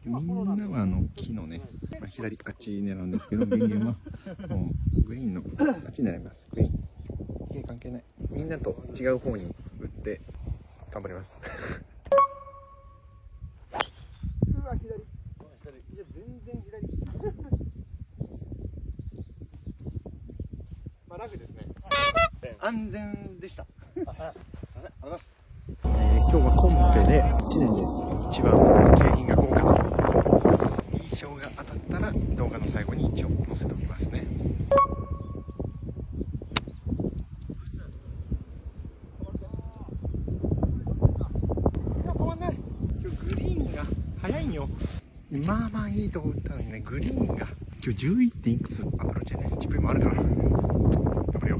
みんなは木のね、左あっち狙うんですけど、人間はもうグリーンのあっち狙います。グリーン池関係ない。みんなと違う方に打って頑張ります。うわ、左。いや、全然左。まあ、楽ですね。安全でした。ありがとうございます。今日はコンペで1年で一番景品が豪華なコンペです。いい賞が当たったら動画の最後に一応載せておきますね。止まんない。今日グリーンが速いんよ。まあまあいいとこ打ったのにね、グリーンが今日11点いくつアプローチでね、チップもあるから頑張るよ。